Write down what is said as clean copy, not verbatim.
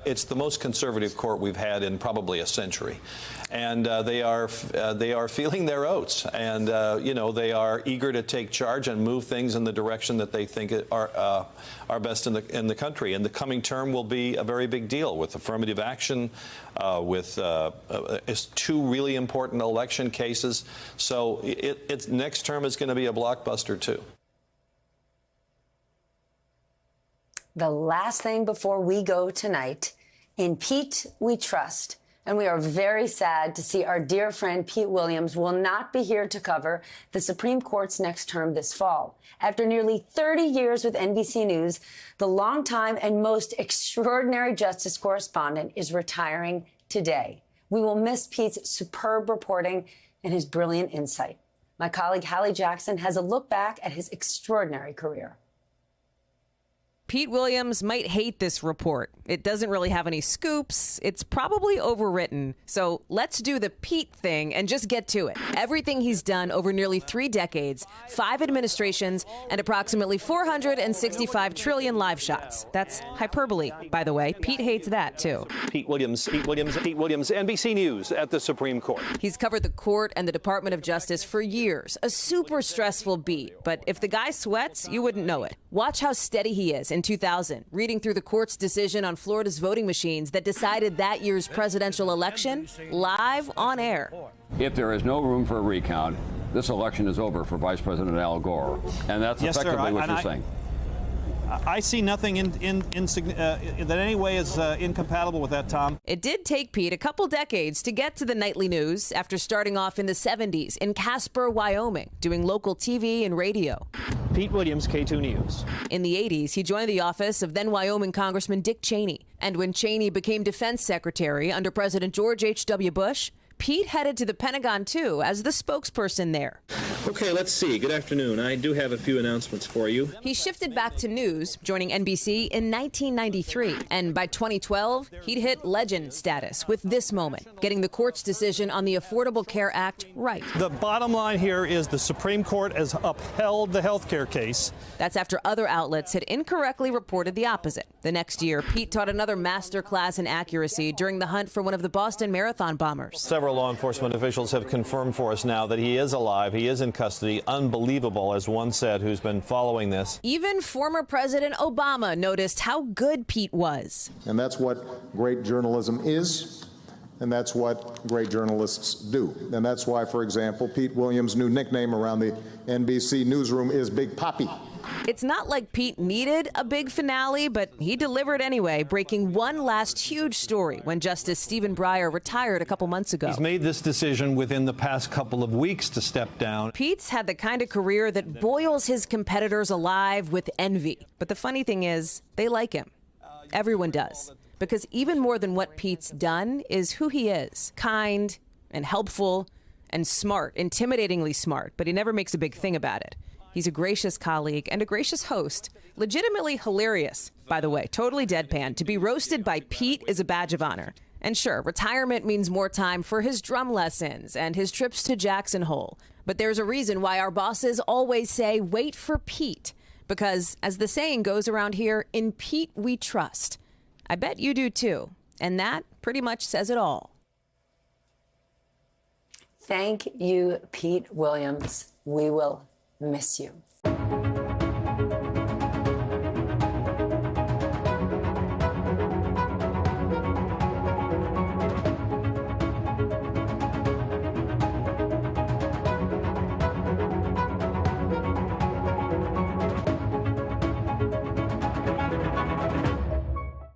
It's the most conservative court we've had in probably a century, and they are feeling their oats, and they are eager to take charge and move things in the direction that they think are best in the country. And the coming term will be a very big deal with affirmative action, with two really important election cases. So its next term is going to be a blockbuster too. The last thing before we go tonight, in Pete we trust. And we are very sad to see our dear friend Pete Williams will not be here to cover the Supreme Court's next term this fall. After nearly 30 years with NBC News, the longtime and most extraordinary justice correspondent is retiring today. We will miss Pete's superb reporting and his brilliant insight. My colleague Hallie Jackson has a look back at his extraordinary career. Pete Williams might hate this report. It doesn't really have any scoops. It's probably overwritten. So let's do the Pete thing and just get to it. Everything he's done over nearly 3 decades, 5 administrations, and approximately 465 trillion live shots. That's hyperbole, by the way. Pete hates that, too. Pete Williams, NBC News at the Supreme Court. He's covered the court and the Department of Justice for years. A super stressful beat. But if the guy sweats, you wouldn't know it. Watch how steady he is in 2000, reading through the court's decision on Florida's voting machines that decided that year's presidential election live on air. If there is no room for a recount, this election is over for Vice President Al Gore. And that's effectively what you're saying. I see nothing that in any way is incompatible with that, Tom. It did take Pete a couple decades to get to the nightly news after starting off in the 70s in Casper, Wyoming, doing local TV and radio. Pete Williams, K2 News. In the 80s, he joined the office of then Wyoming Congressman Dick Cheney. And when Cheney became defense secretary under President George H.W. Bush, Pete headed to the Pentagon, too, as the spokesperson there. Okay, let's see. Good afternoon. I do have a few announcements for you. He shifted back to news, joining NBC in 1993. And by 2012, he'd hit legend status with this moment, getting the court's decision on the Affordable Care Act right. The bottom line here is the Supreme Court has upheld the health care case. That's after other outlets had incorrectly reported the opposite. The next year, Pete taught another master class in accuracy during the hunt for one of the Boston Marathon bombers. Several law enforcement officials have confirmed for us now that he is alive. He is in custody. Unbelievable, as one said who's been following this. Even former President Obama noticed how good Pete was. And that's what great journalism is, and that's what great journalists do. And that's why, for example, Pete Williams' new nickname around the NBC newsroom is Big Papi. It's not like Pete needed a big finale, but he delivered anyway, breaking one last huge story when Justice Stephen Breyer retired a couple months ago. He's made this decision within the past couple of weeks to step down. Pete's had the kind of career that boils his competitors alive with envy. But the funny thing is, they like him. Everyone does. Because even more than what Pete's done is who he is. Kind and helpful and smart, intimidatingly smart, but he never makes a big thing about it. He's a gracious colleague and a gracious host. Legitimately hilarious, by the way, totally deadpan. To be roasted by Pete is a badge of honor. And sure, retirement means more time for his drum lessons and his trips to Jackson Hole. But there's a reason why our bosses always say, wait for Pete. Because, as the saying goes around here, in Pete we trust. I bet you do too. And that pretty much says it all. Thank you, Pete Williams. We will miss you.